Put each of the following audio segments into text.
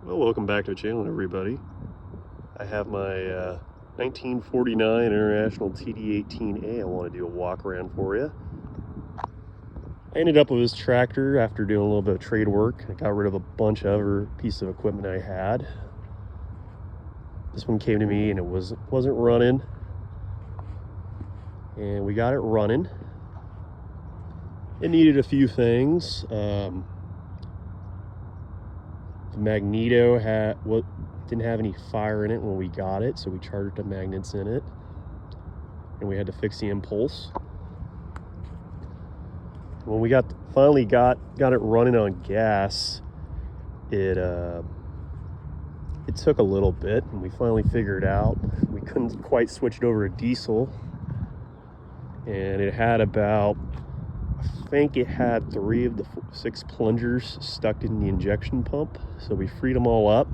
Well, welcome back to the channel, everybody. I have my 1949 International Td18a. I want to do a walk around for you. I ended up with this tractor after doing a little bit of trade work. I got rid of a bunch of other pieces of equipment I had. This one came to me and it wasn't running, and we got it running. It needed a few things. The magneto didn't have any fire in it when we got it, so we charged the magnets in it, and we had to fix the impulse. When we finally got it running on gas, it took a little bit, and we finally figured out we couldn't quite switch it over to diesel, and it had about, I think it had 3 of the 6 plungers stuck in the injection pump. So we freed them all up,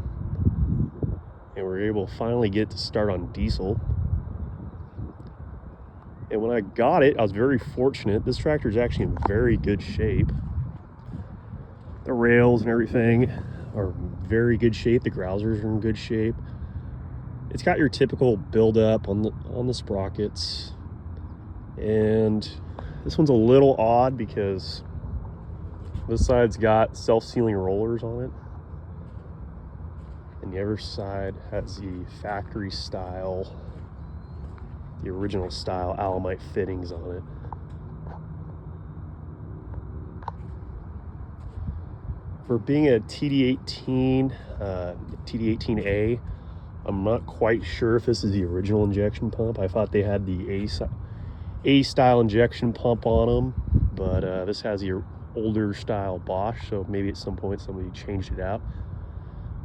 and we were able to finally get it to start on diesel. And when I got it, I was very fortunate. This tractor is actually in very good shape. The rails and everything are in very good shape. The grousers are in good shape. It's got your typical buildup on the sprockets, and this one's a little odd because this side's got self-sealing rollers on it, and the other side has the factory style, the original style Alamite fittings on it. For being a Td18a, I'm not quite sure if this is the original injection pump. I thought they had the A style injection pump on them, but this has the older style Bosch, so maybe at some point somebody changed it out.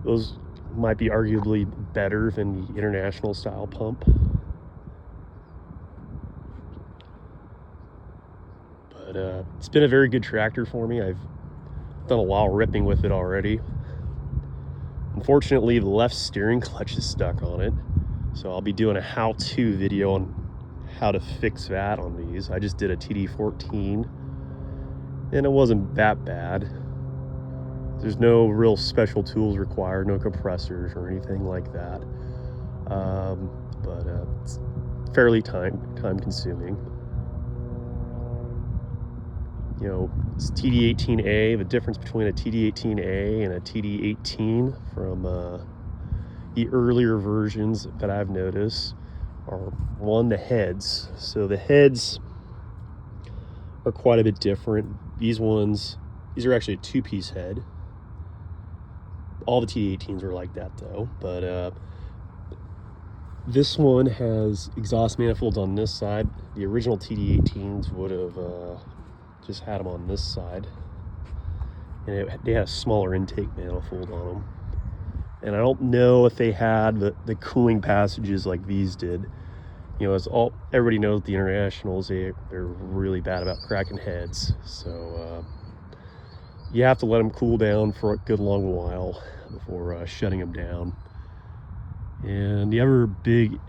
Those might be arguably better than the international style pump, but it's been a very good tractor for me. I've done a lot of ripping with it already. Unfortunately, the left steering clutch is stuck on it, so I'll be doing a how-to video on how to fix that on these. I just did a TD14, and it wasn't that bad. There's no real special tools required, no compressors or anything like that, but it's fairly time consuming. You know, it's Td18a. The difference between a Td18a and a Td18 from the earlier versions that I've noticed are, one, the heads. So the heads are quite a bit different. These are actually a 2-piece head. All the Td18s are like that though, but this one has exhaust manifolds on this side. The original Td18s would have just had them on this side, and they had a smaller intake manifold on them. And I don't know if they had the cooling passages like these did. You know, everybody knows the Internationals, they're really bad about cracking heads. So you have to let them cool down for a good long while before shutting them down. And the other big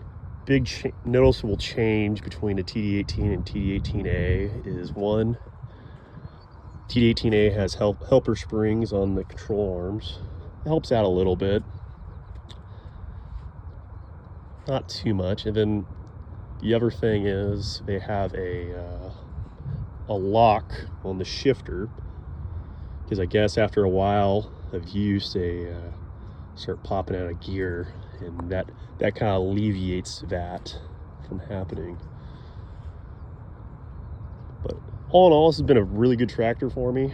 noticeable change between the Td18 and Td18a is, one, Td18a has helper springs on the control arms. It helps out a little bit, not too much. And then the other thing is they have a lock on the shifter, because I guess after a while of use they start popping out of gear, and that kind of alleviates that from happening. But all in all, this has been a really good tractor for me.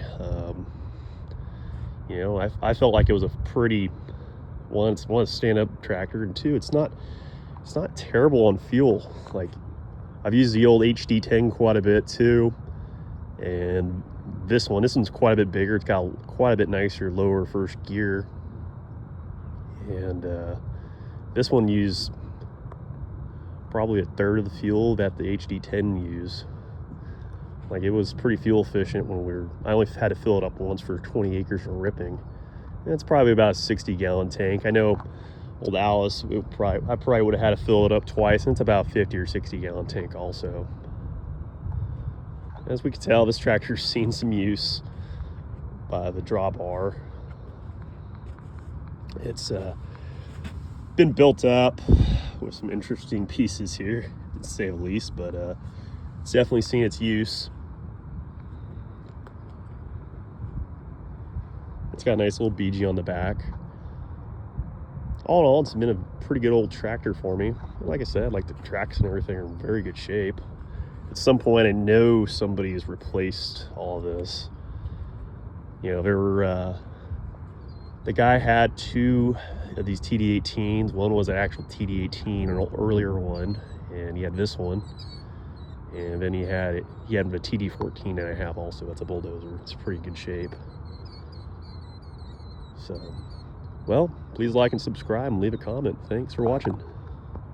You know, I felt like it was a pretty, one, it's a stand-up tractor, and two, it's not terrible on fuel. Like, I've used the old HD10 quite a bit too, and this one's quite a bit bigger. It's got quite a bit nicer lower first gear, and this one used probably a third of the fuel that the HD10 used. Like, it was pretty fuel efficient when I only had to fill it up once for 20 acres of ripping. And it's probably about a 60-gallon tank. I know old Alice, I probably would have had to fill it up twice, and it's about a 50 or 60-gallon tank also. As we can tell, this tractor's seen some use by the Drawbar. It's been built up with some interesting pieces here, to say the least, but it's definitely seen its use. It's got a nice little BG on the back. All in all, it's been a pretty good old tractor for me. Like I said, like the tracks and everything are in very good shape. At some point, I know somebody has replaced all of this. You know, there were the guy had two of these TD18s. One was an actual TD18, an earlier one, and he had this one. And then he had the TD14 that I have also. It's a bulldozer. It's pretty good shape. So, well, please like and subscribe and leave a comment. Thanks for watching.